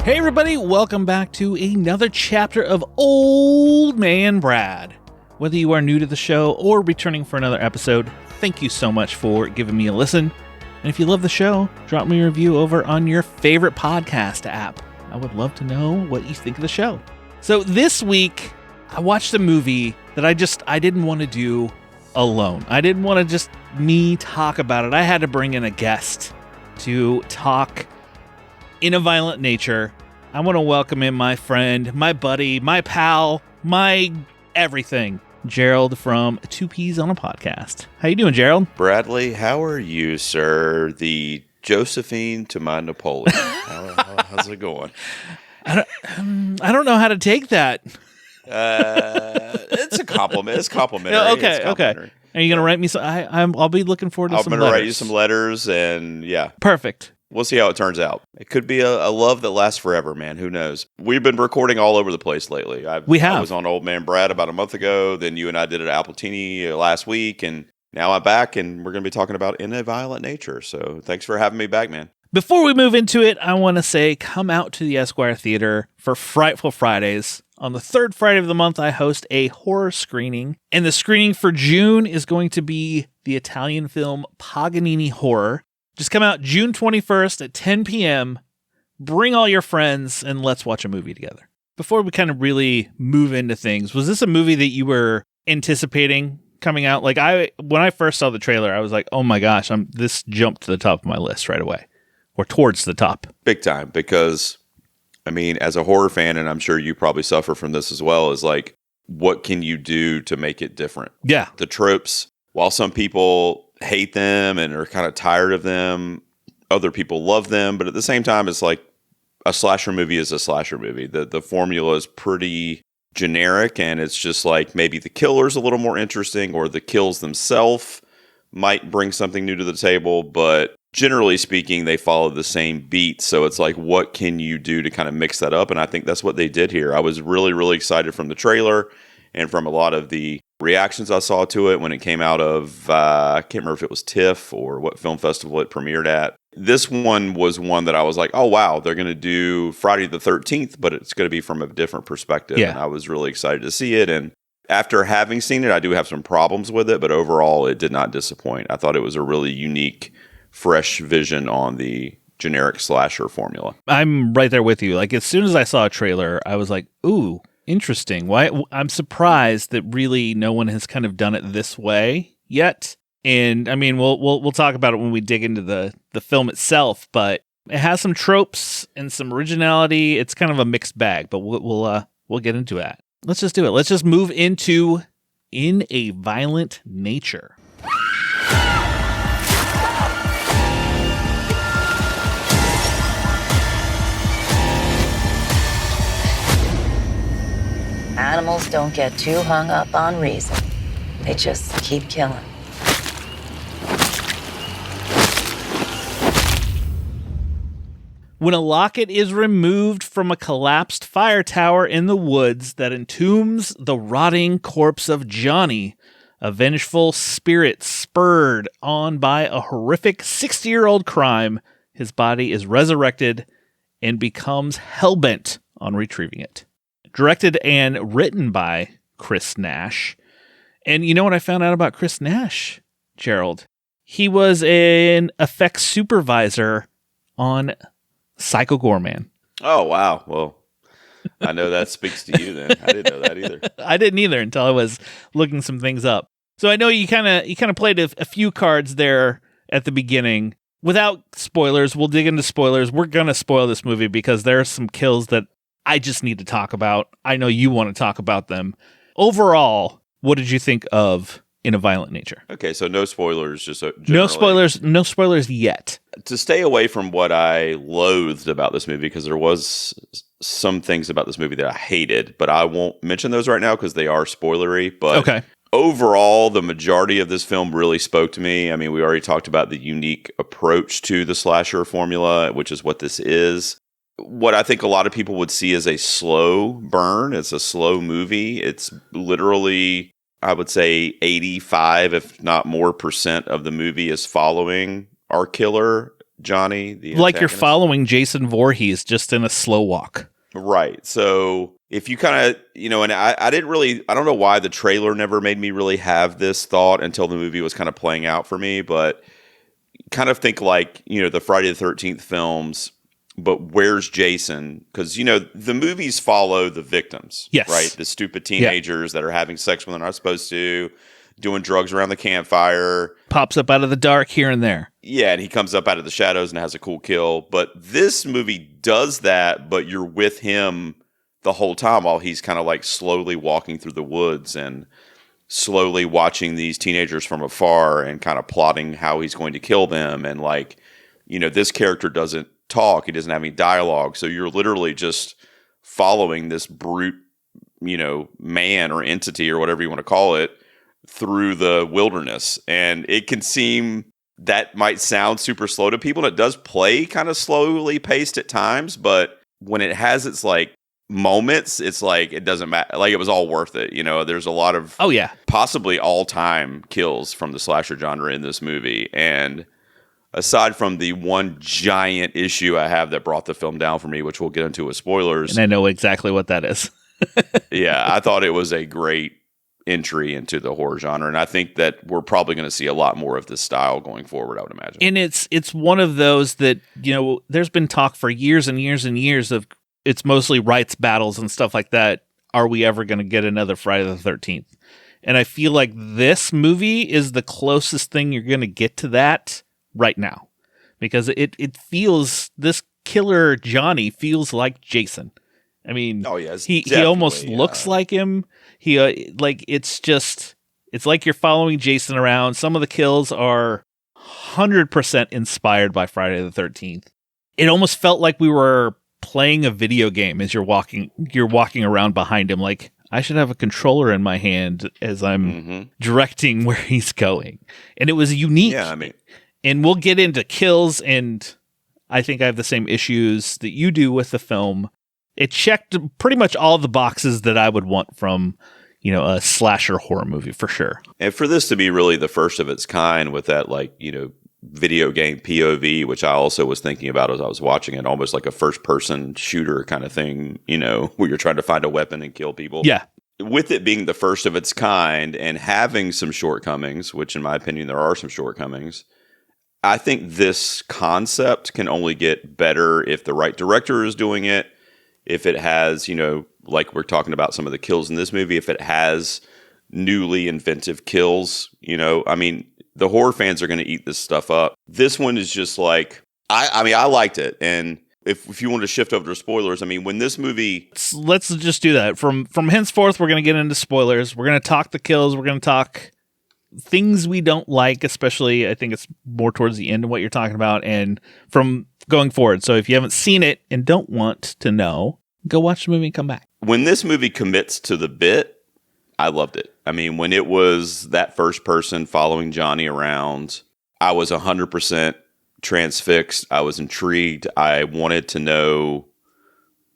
Hey everybody, welcome back to another chapter of Old Man Brad. Whether you are new to the show or returning for another episode, thank you so much for giving me a listen. And if you love the show, drop me a review over on your favorite podcast app. I would love to know what you think of the show. So this week, I watched a movie that I didn't want to do alone. I didn't want to just me talk about it. I had to bring in a guest to talk in a violent nature. I want to welcome in my friend, my buddy, my pal, my everything, Gerald from Two Peas on a Podcast. How you doing, Gerald? Bradley, how are you, sir? The Josephine to my Napoleon. How's it going? I don't know how to take that. It's a compliment. It's complimentary. Okay. Are you going to write me some? I'll be looking forward to some letters. I'm going to write you some letters, and yeah. Perfect. We'll see how it turns out. It could be a love that lasts forever, man. Who knows? We've been recording all over the place lately. I was on Old Man Brad about a month ago. Then you and I did it at Appletini last week. And now I'm back, and we're going to be talking about In a Violent Nature. So thanks for having me back, man. Before we move into it, I want to say come out to the Esquire Theater for Frightful Fridays. On the third Friday of the month, I host a horror screening. And the screening for June is going to be the Italian film Paganini Horror. Just come out June 21st at 10 p.m., bring all your friends, and let's watch a movie together. Before we kind of really move into things, was this a movie that you were anticipating coming out? Like, when I first saw the trailer, I was like, oh my gosh, this jumped to the top of my list right away, or towards the top. Big time, because, I mean, as a horror fan, and I'm sure you probably suffer from this as well, is like, what can you do to make it different? Yeah. The tropes, while some people hate them and are kind of tired of them, other people love them, but at the same time, it's like a slasher movie is a slasher movie. The formula is pretty generic, and it's just like maybe the killer's a little more interesting, or the kills themselves might bring something new to the table, but generally speaking, they follow the same beat. So it's like, what can you do to kind of mix that up? And I think that's what they did here. I was really, really excited from the trailer and from a lot of the reactions I saw to it when it came out of, I can't remember if it was TIFF or what film festival it premiered at. This one was one that I was like, oh, wow, they're going to do Friday the 13th, but it's going to be from a different perspective. Yeah. And I was really excited to see it. And after having seen it, I do have some problems with it, but overall, it did not disappoint. I thought it was a really unique, fresh vision on the generic slasher formula. I'm right there with you. Like, as soon as I saw a trailer, I was like, ooh, interesting. Why? I'm surprised that really no one has kind of done it this way yet. And I mean, we'll talk about it when we dig into the film itself, but it has some tropes and some originality. It's kind of a mixed bag, but we'll get into that. Let's just do it. Let's just move into In a Violent Nature. Animals don't get too hung up on reason. They just keep killing. When a locket is removed from a collapsed fire tower in the woods that entombs the rotting corpse of Johnny, a vengeful spirit spurred on by a horrific 60-year-old crime, his body is resurrected and becomes hellbent on retrieving it. Directed and written by Chris Nash. And you know what I found out about Chris Nash, Gerald? He was an effects supervisor on Psycho Goreman. Oh, wow. Well, I know that speaks to you then. I didn't know that either. I didn't either until I was looking some things up. So I know you kind of played a few cards there at the beginning. Without spoilers, we'll dig into spoilers. We're going to spoil this movie because there are some kills that I just need to talk about. I know you want to talk about them. Overall, what did you think of In a Violent Nature? Okay, so no spoilers. Just no spoilers yet. To stay away from what I loathed about this movie, because there was some things about this movie that I hated, but I won't mention those right now because they are spoilery. But okay. Overall, the majority of this film really spoke to me. I mean, we already talked about the unique approach to the slasher formula, which is what this is. What I think a lot of people would see as a slow burn. It's a slow movie. It's literally, I would say 85, if not more percent of the movie is following our killer Johnny, the like you're antagonist. following Jason Voorhees just in a slow walk. Right. So if you kind of, and I didn't really, I don't know why the trailer never made me really have this thought until the movie was kind of playing out for me, but kind of think like, the Friday the 13th films, but where's Jason? Because, the movies follow the victims, yes, right? The stupid teenagers that are having sex when they're not supposed to, doing drugs around the campfire. Pops up out of the dark here and there. Yeah, and he comes up out of the shadows and has a cool kill. But this movie does that, but you're with him the whole time while he's kind of like slowly walking through the woods and slowly watching these teenagers from afar and kind of plotting how he's going to kill them. And like, this character doesn't talk. He doesn't have any dialogue. So you're literally just following this brute, man or entity or whatever you want to call it through the wilderness. And it can seem that might sound super slow to people. And it does play kind of slowly paced at times, but when it has its like moments, it's like it doesn't matter. Like it was all worth it. There's a lot of possibly all-time kills from the slasher genre in this movie. And aside from the one giant issue I have that brought the film down for me, which we'll get into with spoilers. And I know exactly what that is. Yeah, I thought it was a great entry into the horror genre, and I think that we're probably going to see a lot more of this style going forward, I would imagine. And it's one of those that, there's been talk for years and years and years of it's mostly rights battles and stuff like that. Are we ever going to get another Friday the 13th? And I feel like this movie is the closest thing you're going to get to that right now, because it feels, this killer Johnny feels like Jason. I mean, he almost looks like him. He it's like you're following Jason around. Some of the kills are 100% inspired by Friday the 13th. It almost felt like we were playing a video game as you're walking around behind him. Like, I should have a controller in my hand as I'm directing where he's going. And it was unique. Yeah, I mean, and we'll get into kills, and I think I have the same issues that you do with the film. It checked pretty much all the boxes that I would want from, a slasher horror movie for sure. And for this to be really the first of its kind with that, like, video game POV, which I also was thinking about as I was watching it, almost like a first person shooter kind of thing, where you're trying to find a weapon and kill people. Yeah. With it being the first of its kind and having some shortcomings, which in my opinion, there are some shortcomings, I think this concept can only get better if the right director is doing it. If it has, like we're talking about some of the kills in this movie, if it has newly inventive kills, I mean, the horror fans are going to eat this stuff up. This one is just like, I liked it. And if you want to shift over to spoilers, I mean, when this movie... Let's just do that. From henceforth, we're going to get into spoilers. We're going to talk the kills. We're going to talk things we don't like, especially, I think it's more towards the end of what you're talking about, and from going forward. So if you haven't seen it and don't want to know, go watch the movie and come back. When this movie commits to the bit, I loved it. I mean, when it was that first person following Johnny around, I was 100% transfixed. I was intrigued. I wanted to know,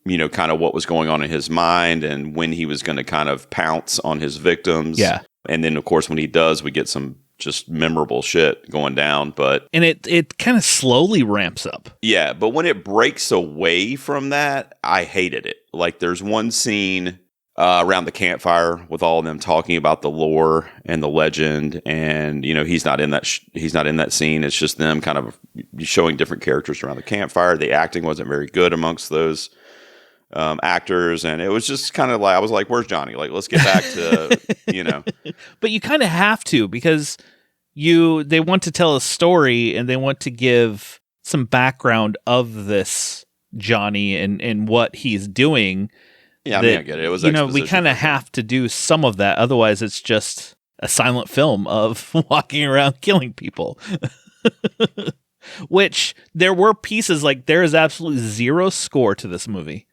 kind of what was going on in his mind and when he was going to kind of pounce on his victims. Yeah. And then, of course, when he does, we get some just memorable shit going down. And it kind of slowly ramps up. Yeah, but when it breaks away from that, I hated it. Like, there's one scene around the campfire with all of them talking about the lore and the legend, and he's not in that scene. It's just them kind of showing different characters around the campfire. The acting wasn't very good amongst those actors, and it was just kind of like, I was like, where's Johnny? Like, let's get back to But you kind of have to, because they want to tell a story and they want to give some background of this Johnny and what he's doing. Yeah, I mean, I get it. It was exposition. We kind of have to do some of that. Otherwise, it's just a silent film of walking around killing people. Which there were pieces, like, there is absolutely zero score to this movie.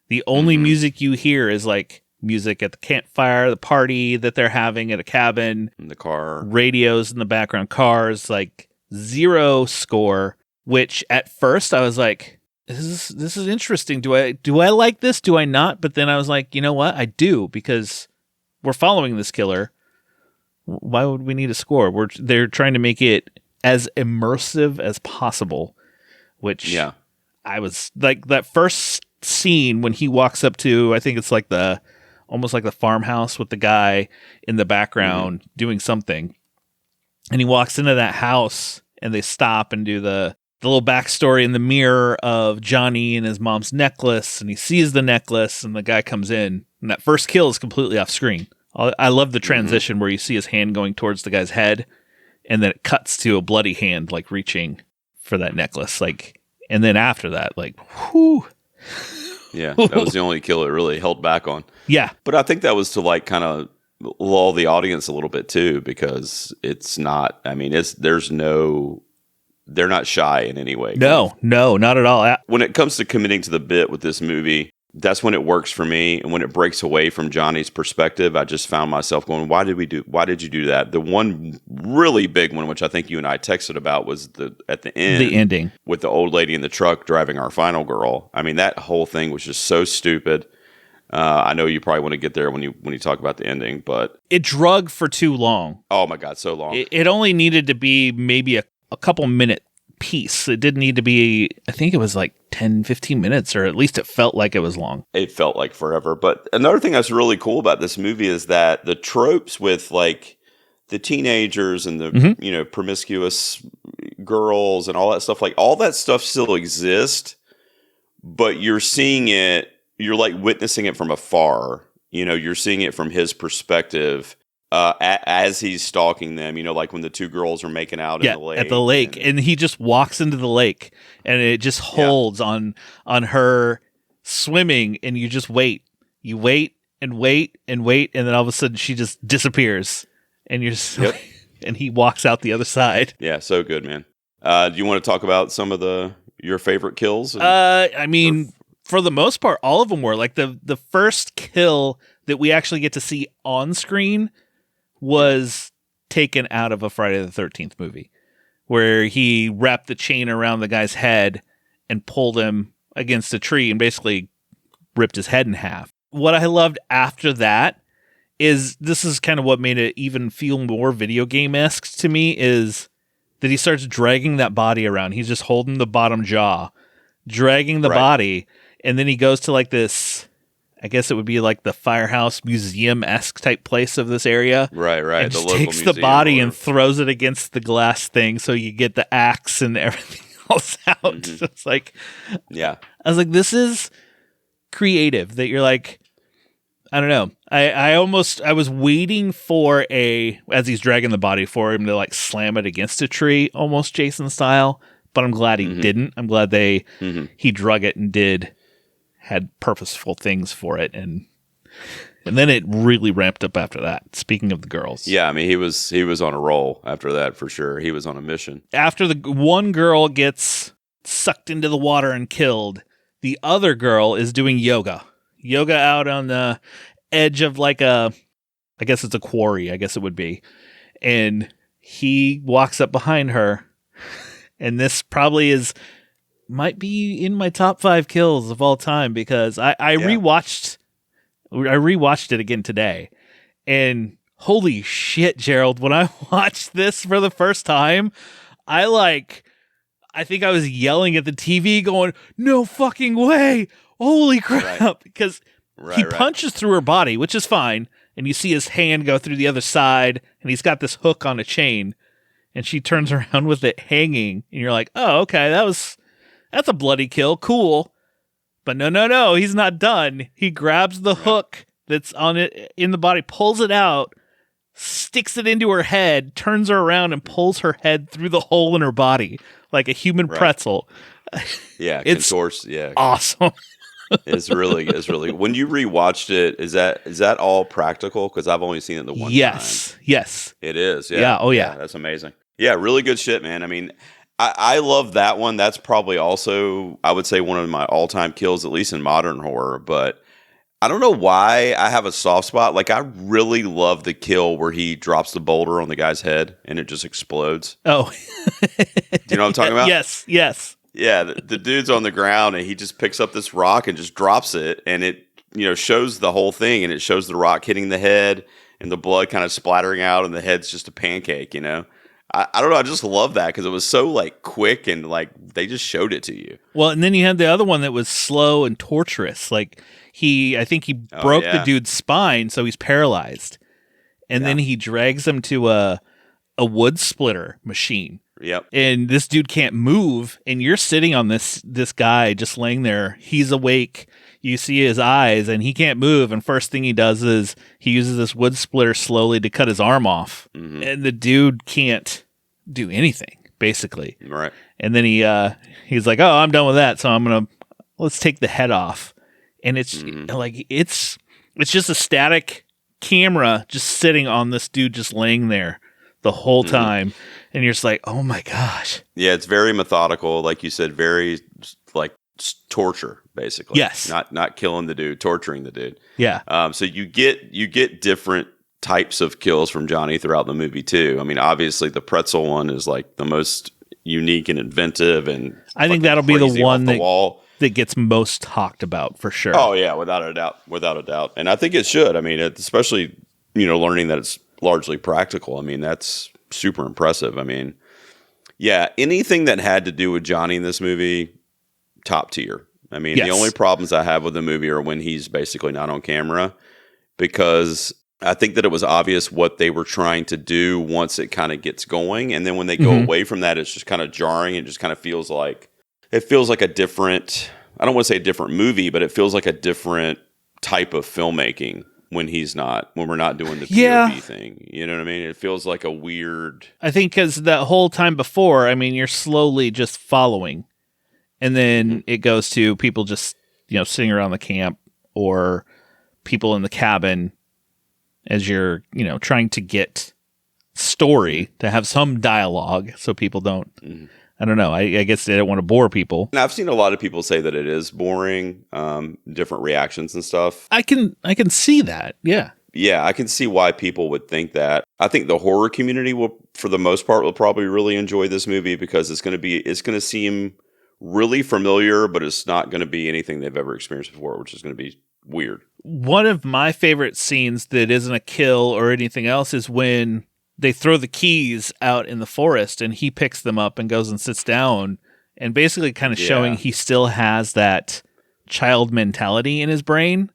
The only music you hear is like music at the campfire, the party that they're having at a cabin, in the car, radios in the background, cars, like zero score. Which at first I was like, this is interesting. Do I like this? Do I not? But then I was like, you know what? I do, because we're following this killer. Why would we need a score? They're trying to make it as immersive as possible. which Yeah. I was like, that first scene when he walks up to, I think it's like almost like the farmhouse with the guy in the background doing something. And he walks into that house and they stop and do the little backstory in the mirror of Johnny and his mom's necklace. And he sees the necklace and the guy comes in. And that first kill is completely off screen. I love the transition where you see his hand going towards the guy's head. And then it cuts to a bloody hand, like reaching for that necklace. Like, and then after that, like, whew. Yeah, that was the only kill it really held back on. Yeah. But I think that was to like kind of lull the audience a little bit too, because it's not, I mean, they're not shy in any way. No, not at all. When it comes to committing to the bit with this movie, that's when it works for me. And when it breaks away from Johnny's perspective, I just found myself going, why did you do that? The one really big one, which I think you and I texted about, was at the end. The ending. With the old lady in the truck driving our final girl. I mean, that whole thing was just so stupid. I know you probably want to get there when you talk about the ending, but it drug for too long. Oh my God, so long. It only needed to be maybe a couple minute piece. It didn't need to be, I think it was like 10, 15 minutes, or at least it felt like it was long. It felt like forever. But another thing that's really cool about this movie is that the tropes with like the teenagers and the promiscuous girls and all that stuff, like all that stuff still exists, but you're seeing it, you're like witnessing it from afar. You're seeing it from his perspective. As he's stalking them, like when the two girls are making out in the lake. At the lake. And he just walks into the lake and it just holds on her swimming, and you just wait. You wait and wait and wait, and then all of a sudden she just disappears. And you're just and he walks out the other side. Yeah, so good, man. Do you want to talk about some of your favorite kills? I mean, for the most part, all of them were. Like the first kill that we actually get to see on screen was taken out of a Friday the 13th movie, where he wrapped the chain around the guy's head and pulled him against a tree and basically ripped his head in half. What I loved after that is, this is kind of what made it even feel more video game-esque to me, is that he starts dragging that body around. He's just holding the bottom jaw, dragging the body, and then he goes to like this, I guess it would be like the firehouse museum-esque type place of this area. Right. And just takes the body and throws it against the glass thing, so you get the axe and everything else out. Mm-hmm. It's like, yeah. I was like, this is creative. That you're like, I don't know. I was waiting for as he's dragging the body, for him to like slam it against a tree, almost Jason style. But I'm glad he didn't. I'm glad he drug it and had purposeful things for it, and then it really ramped up after that. Speaking of the girls, yeah, I mean he was on a roll after that for sure. He was on a mission. After the one girl gets sucked into the water and killed, the other girl is doing yoga out on the edge of like I guess it's a quarry, I guess it would be, and he walks up behind her, and this probably might be in my top 5 kills of all time, because I rewatched it again today, and holy shit, Gerald, when I watched this for the first time, I think I was yelling at the TV going, no fucking way, holy crap, because he punches through her body, which is fine, and you see his hand go through the other side, and he's got this hook on a chain, and she turns around with it hanging, and you're like, oh, okay, that's a bloody kill. Cool. But no, he's not done. He grabs the hook that's on it in the body, pulls it out, sticks it into her head, turns her around, and pulls her head through the hole in her body like a human pretzel. Yeah, it's yeah. Awesome. It's really when you rewatched it, is that all practical? Because I've only seen it the one time. Yes. It is. Yeah. Yeah. Oh yeah. That's amazing. Yeah, really good shit, man. I mean, I love that one. That's probably also, I would say, one of my all-time kills, at least in modern horror. But I don't know why I have a soft spot. Like, I really love the kill where he drops the boulder on the guy's head and it just explodes. Oh. Do you know what I'm talking about? Yes. Yeah, the dude's on the ground and he just picks up this rock and just drops it. And it, shows the whole thing. And it shows the rock hitting the head and the blood kind of splattering out and the head's just a pancake, I don't know. I just love that because it was so like quick and like they just showed it to you. Well, and then you had the other one that was slow and torturous. Like I think he broke the dude's spine, so he's paralyzed. And then he drags him to a wood splitter machine. Yep. And this dude can't move, and you're sitting on this guy just laying there. He's awake. You see his eyes, and he can't move. And first thing he does is he uses this wood splitter slowly to cut his arm off. Mm-hmm. And the dude can't do anything, basically. Right. And then he's like, "Oh, I'm done with that. So let's take the head off." And it's like it's just a static camera just sitting on this dude just laying there the whole time. And you're just like, oh my gosh. Yeah, it's very methodical, like you said, very like torture, basically. Yes. Not killing the dude, torturing the dude. Yeah. So you get different types of kills from Johnny throughout the movie too. I mean, obviously the pretzel one is like the most unique and inventive, and I think that'll be the one that gets most talked about for sure. Oh yeah, without a doubt. And I think it should. I mean, especially learning that it's largely practical. I mean, that's super impressive. I mean, yeah, anything that had to do with Johnny in this movie, top tier. I mean, The only problems I have with the movie are when he's basically not on camera, because I think that it was obvious what they were trying to do once it kind of gets going. And then when they go away from that, it's just kind of jarring. It just kind of feels like a different, I don't want to say a different movie, but it feels like a different type of filmmaking when we're not doing the POV thing. You know what I mean? It feels like a weird. I think because that whole time before, I mean, you're slowly just following. And then it goes to people just, sitting around the camp or people in the cabin as you're, trying to get story to have some dialogue so people don't. I don't know. I guess they don't want to bore people. And I've seen a lot of people say that it is boring, different reactions and stuff. I can see that. Yeah. Yeah, I can see why people would think that. I think the horror community will, for the most part, will probably really enjoy this movie because it's going to seem really familiar, but it's not going to be anything they've ever experienced before, which is going to be weird. One of my favorite scenes that isn't a kill or anything else is when they throw the keys out in the forest and he picks them up and goes and sits down and basically kind of showing he still has that child mentality in his brain,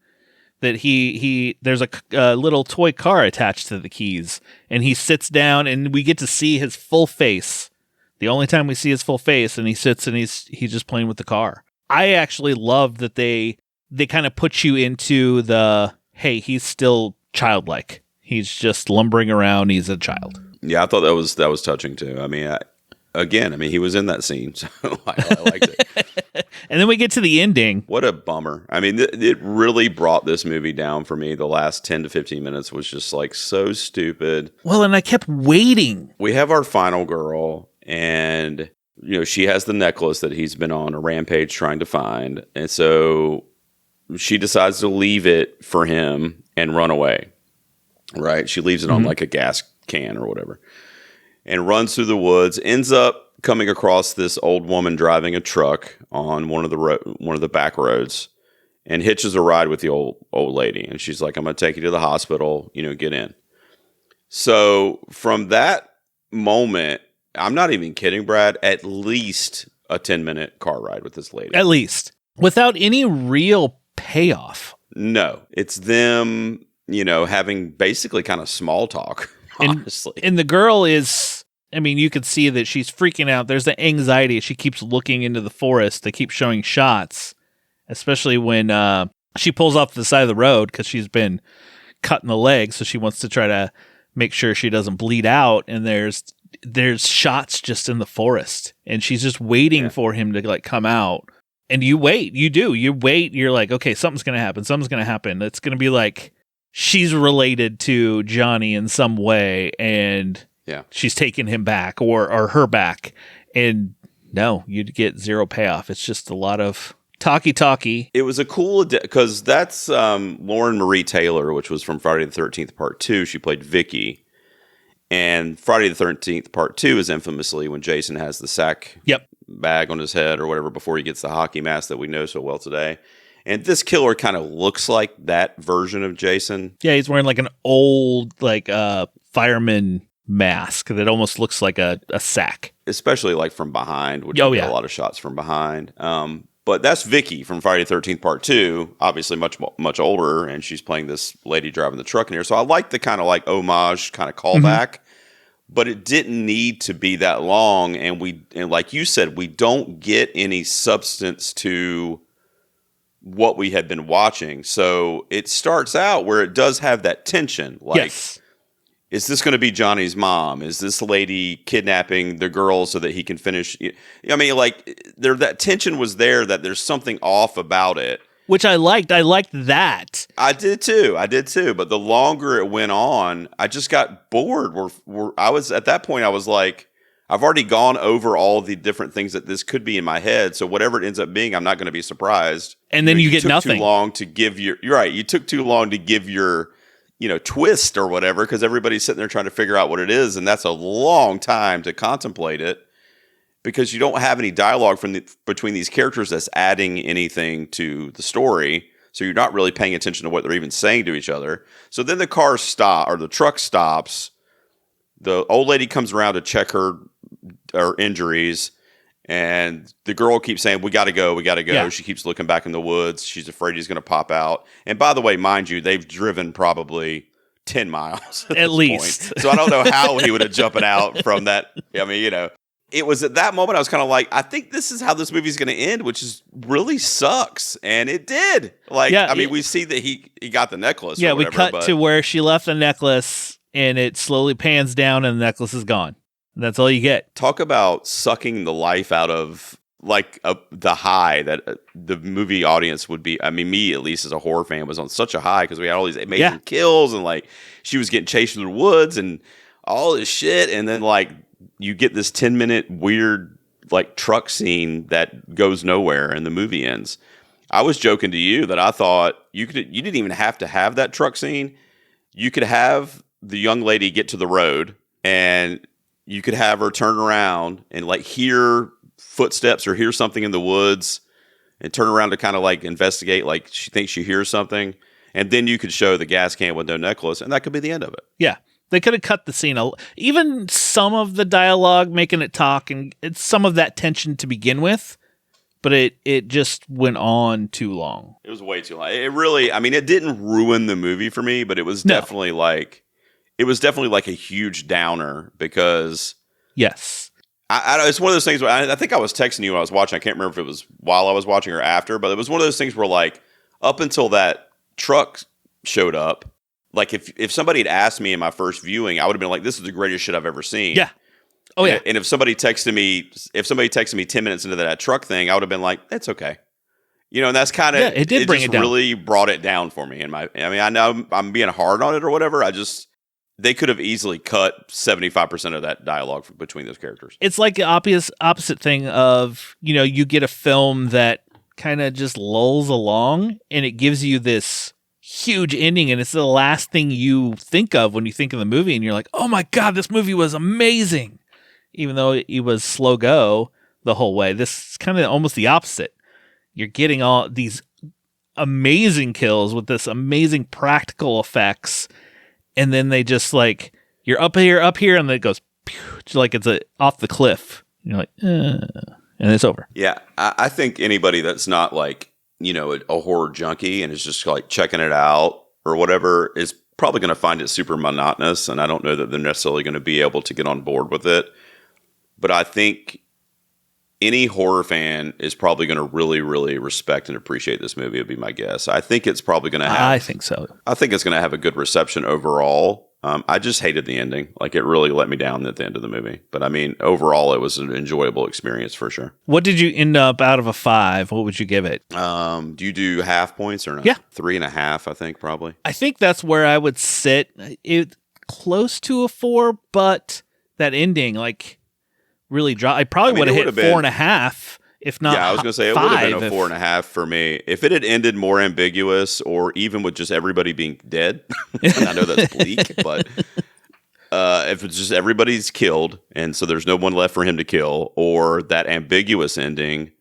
that there's a little toy car attached to the keys and he sits down and we get to see his full face. The only time we see his full face, and he sits and he's just playing with the car. I actually love that they kind of put you into hey, he's still childlike. He's just lumbering around. He's a child. Yeah, I thought that was touching too. I mean, he was in that scene, so I liked it. And then we get to the ending. What a bummer. I mean, it really brought this movie down for me. The last 10 to 15 minutes was just like so stupid. Well, and I kept waiting. We have our final girl, and she has the necklace that he's been on a rampage trying to find, and so she decides to leave it for him and run away. Right? She leaves it on like a gas can or whatever, and runs through the woods. Ends up coming across this old woman driving a truck on one of the back roads, and hitches a ride with the old lady. And she's like, "I'm going to take you to the hospital. Get in." So from that moment, I'm not even kidding, Brad, at least a 10-minute car ride with this lady. At least. Without any real payoff. No. It's them, having basically kind of small talk, honestly. And the girl is, you could see that she's freaking out. There's the anxiety. She keeps looking into the forest. They keep showing shots, especially when she pulls off the side of the road because she's been cut in the leg. So she wants to try to make sure she doesn't bleed out. And there's shots just in the forest, and she's just waiting for him to like come out. And you wait, you're like, okay, something's going to happen. It's going to be like she's related to Johnny in some way, and she's taking him back or her back. And no, you'd get zero payoff. It's just a lot of talkie. It was a cool, because that's Lauren Marie Taylor, which was from Friday the 13th Part 2. She played Vicky. And Friday the 13th Part 2 is infamously when Jason has the sack bag on his head or whatever before he gets the hockey mask that we know so well today. And this killer kind of looks like that version of Jason. Yeah, he's wearing like an old fireman mask that almost looks like a sack. Especially like from behind, which Oh, you get yeah. a lot of shots from behind. But that's Vicky from Friday the 13th Part 2, obviously much older, and she's playing this lady driving the truck in here. So I like the kind of like homage kind of callback, but it didn't need to be that long. And like you said, we don't get any substance to what we had been watching. So it starts out where it does have that tension. Like, Yes. is this going to be Johnny's mom? Is this lady kidnapping the girl so that he can finish? I mean, like, that tension was there, that there's something off about it. Which I liked. I liked that. I did too. But the longer it went on, I just got bored. I was at that point, I was like, I've already gone over all the different things that this could be in my head. So whatever it ends up being, I'm not going to be surprised. And then you get took nothing. Too long to give you're right. You took too long to give your twist or whatever, because everybody's sitting there trying to figure out what it is, and that's a long time to contemplate it because you don't have any dialogue between these characters that's adding anything to the story. So you're not really paying attention to what they're even saying to each other. So then the truck stops. The old lady comes around to check her injuries, and the girl keeps saying, we got to go. Yeah. She keeps looking back in the woods. She's afraid he's going to pop out. And by the way, mind you, they've driven probably 10 miles at least. Point. So I don't know how he would have jumped out from that. I mean, it was at that moment I was kind of like, I think this is how this movie's going to end, which is really sucks. And it did. Like, yeah, we see that he got the necklace. Yeah, or whatever, we cut to where she left the necklace, and it slowly pans down, and the necklace is gone. That's all you get. Talk about sucking the life out of like the high that the movie audience would be. I mean, me at least as a horror fan was on such a high because we had all these amazing kills, and like she was getting chased through the woods and all this shit, and then like you get this 10-minute weird like truck scene that goes nowhere, and the movie ends. I was joking to you that I thought you didn't even have to have that truck scene. You could have the young lady get to the road, and you could have her turn around and like hear footsteps or hear something in the woods and turn around to kind of like investigate, like she thinks she hears something. And then you could show the gas can with no necklace, and that could be the end of it. Yeah. They could have cut the scene. Even some of the dialogue, making it talk, and it's some of that tension to begin with, but it just went on too long. It was way too long. It really, I mean, it didn't ruin the movie for me, but it was definitely like a huge downer because yes, it's one of those things where I think I was texting you when I was watching. I can't remember if it was while I was watching or after, but it was one of those things where like up until that truck showed up, like if somebody had asked me in my first viewing, I would have been like, "This is the greatest shit I've ever seen." Yeah. Oh yeah. And if somebody texted me 10 minutes into that truck thing, I would have been like, "That's okay." And that's kind of it did bring it down. Really brought it down for me. I know I'm being hard on it or whatever. They could have easily cut 75% of that dialogue between those characters. It's like the opposite thing of, you get a film that kind of just lulls along and it gives you this huge ending, and it's the last thing you think of when you think of the movie, and you're like, oh my God, this movie was amazing. Even though it was slow go the whole way. This is kind of almost the opposite. You're getting all these amazing kills with this amazing practical effects, and then they just like, you're up here, and then it goes pew, like it's off the cliff. And you're like, and it's over. Yeah, I think anybody that's not like, a horror junkie and is just like checking it out or whatever is probably going to find it super monotonous, and I don't know that they're necessarily going to be able to get on board with it. But I think any horror fan is probably going to really, really respect and appreciate this movie, would be my guess. I think it's probably going to have... I think so. I think it's going to have a good reception overall. I just hated the ending. Like, it really let me down at the end of the movie. But, I mean, overall, it was an enjoyable experience for sure. What did you end up out of a 5? What would you give it? Do you do half points or not? Yeah. 3.5, I think, probably. I think that's where I would sit. It close to a 4, but that ending, like, really dropped. I probably would have hit 4.5. If not, yeah, I was going to say it would have been a 4.5 for me. If it had ended more ambiguous, or even with just everybody being dead, and I know that's bleak, but if it's just everybody's killed, and so there's no one left for him to kill, or that ambiguous ending,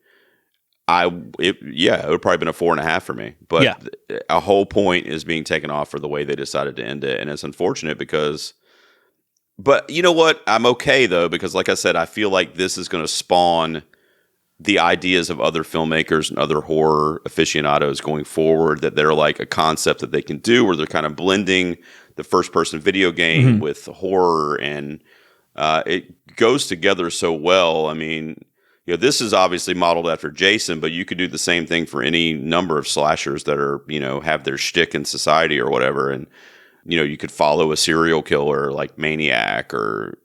it would probably been a 4.5 for me. But a whole point is being taken off for the way they decided to end it, and it's unfortunate because But you know what? I'm okay though, because like I said, I feel like this is going to spawn the ideas of other filmmakers and other horror aficionados going forward, that they're like a concept that they can do where they're kind of blending the first person video game with horror, and it goes together so well. I mean, this is obviously modeled after Jason, but you could do the same thing for any number of slashers that are, have their shtick in society or whatever. And, you could follow a serial killer like Maniac, or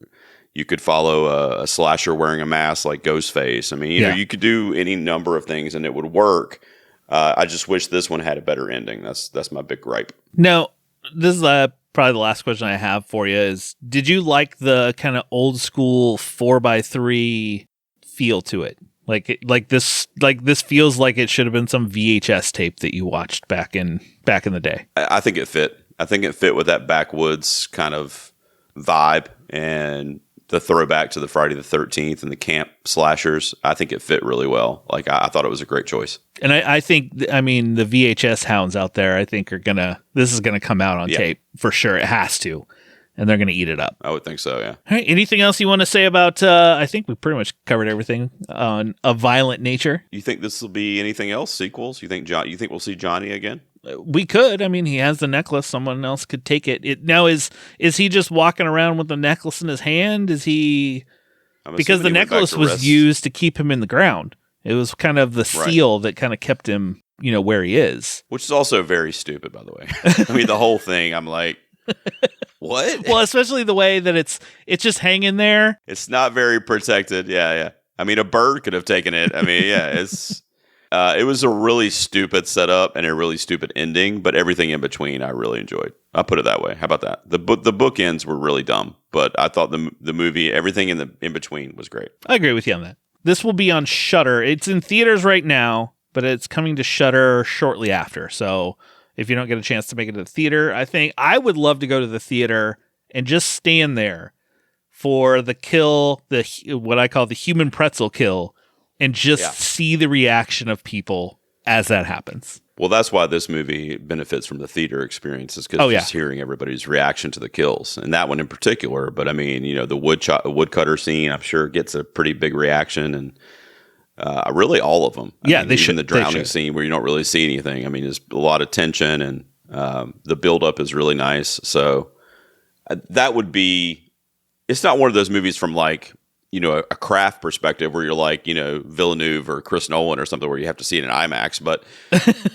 you could follow a slasher wearing a mask like Ghostface. I mean, you could do any number of things and it would work. I just wish this one had a better ending. That's my big gripe. Now, this is probably the last question I have for you is, did you like the kind of old school 4x3 feel to it? Like this feels like it should have been some VHS tape that you watched back in the day. I think it fit. I think it fit with that backwoods kind of vibe and the throwback to the Friday the 13th and the camp slashers. I think it fit really well. Like I thought it was a great choice. And I think, the VHS hounds out there, I think this is gonna come out on tape for sure. It has to, and they're gonna eat it up. I would think so. Yeah. All right. Anything else you want to say about? I think we pretty much covered everything on A Violent Nature. You think this will be anything else? Sequels? You think we'll see Johnny again? We could. I mean, he has the necklace. Someone else could take it. Now, is he just walking around with the necklace in his hand? Is he? Because the necklace was used to keep him in the ground. It was kind of the seal that kind of kept him, where he is. Which is also very stupid, by the way. I mean, the whole thing. I'm like, what? Well, especially the way that it's just hanging there. It's not very protected. Yeah. I mean, a bird could have taken it. I mean, it's. It was a really stupid setup and a really stupid ending, but everything in between I really enjoyed. I'll put it that way. How about that? The bookends were really dumb, but I thought the movie, everything in between was great. I agree with you on that. This will be on Shudder. It's in theaters right now, but it's coming to Shudder shortly after. So if you don't get a chance to make it to the theater, I think I would love to go to the theater and just stand there for the kill, what I call the human pretzel kill, and just see the reaction of people as that happens. Well, that's why this movie benefits from the theater experience, is because just hearing everybody's reaction to the kills, and that one in particular. But I mean, the woodcutter scene, I'm sure gets a pretty big reaction, and really all of them. I mean, even the drowning scene where you don't really see anything. I mean, there's a lot of tension, and the buildup is really nice. So that would be. It's not one of those movies from like, a craft perspective where you're like, Villeneuve or Chris Nolan or something where you have to see it in IMAX, but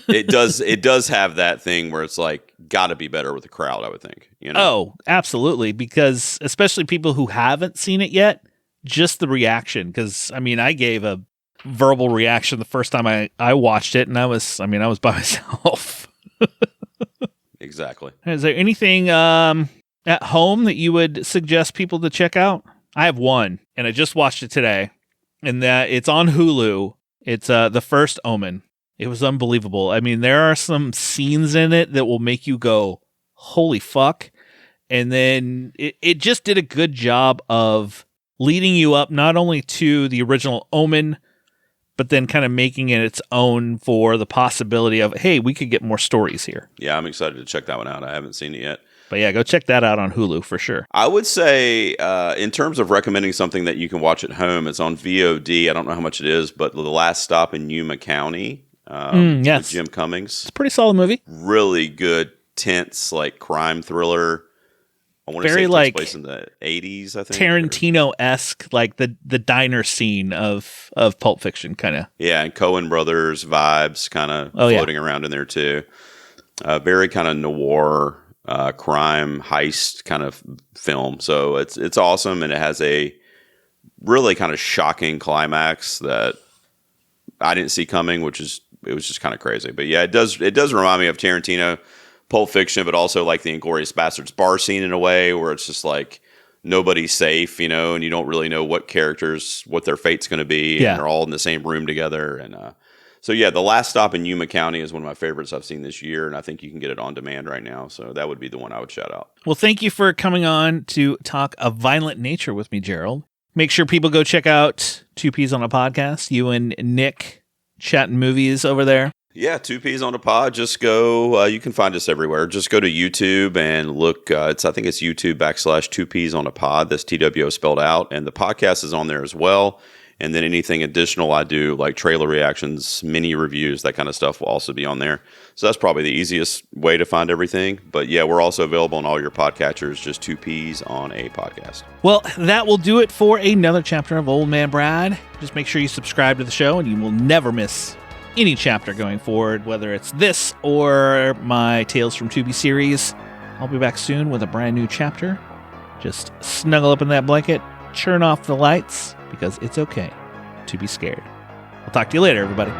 it does have that thing where it's like, gotta be better with the crowd, I would think. Oh, absolutely. Because especially people who haven't seen it yet, just the reaction. Because I mean, I gave a verbal reaction the first time I watched it, and I was by myself. Exactly. Is there anything at home that you would suggest people to check out? I have one, and I just watched it today, and that it's on Hulu. It's The First Omen. It was unbelievable. I mean, there are some scenes in it that will make you go, holy fuck. And then it just did a good job of leading you up not only to the original Omen, but then kind of making it its own for the possibility of, hey, we could get more stories here. Yeah, I'm excited to check that one out. I haven't seen it yet. But yeah, go check that out on Hulu for sure. I would say, in terms of recommending something that you can watch at home, it's on VOD. I don't know how much it is, but The Last Stop in Yuma County with Jim Cummings. It's a pretty solid movie. Really good, tense, like crime thriller. I want to say it takes place in the 80s, I think. Tarantino-esque, like the diner scene of Pulp Fiction, kind of. Yeah, and Coen Brothers vibes kind of floating around in there too. Very kind of noir, crime heist kind of film. So it's awesome, and it has a really kind of shocking climax that I didn't see coming, it was just kind of crazy. But yeah, it does remind me of Tarantino, Pulp Fiction, but also like the Inglourious Basterds bar scene in a way where it's just like nobody's safe, and you don't really know what their fate's going to be, and they're all in the same room together. And so yeah, The Last Stop in Yuma County is one of my favorites I've seen this year, and I think you can get it on demand right now. So that would be the one I would shout out. Well, thank you for coming on to talk A Violent Nature with me, Gerald. Make sure people go check out Two Peas on a Podcast. You and Nick chatting movies over there. Yeah, Two Peas on a Pod. Just go. You can find us everywhere. Just go to YouTube and look. I think it's YouTube / Two Peas on a Pod. That's TWO spelled out, and the podcast is on there as well. And then anything additional I do, like trailer reactions, mini reviews, that kind of stuff, will also be on there. So that's probably the easiest way to find everything. But yeah, we're also available on all your podcatchers. Just Two Peas on a Podcast. Well, that will do it for another chapter of Old Man Brad. Just make sure you subscribe to the show, and you will never miss any chapter going forward, whether it's this or my Tales from Tubi series. I'll be back soon with a brand new chapter. Just snuggle up in that blanket, turn off the lights, because it's okay to be scared. I'll talk to you later, everybody.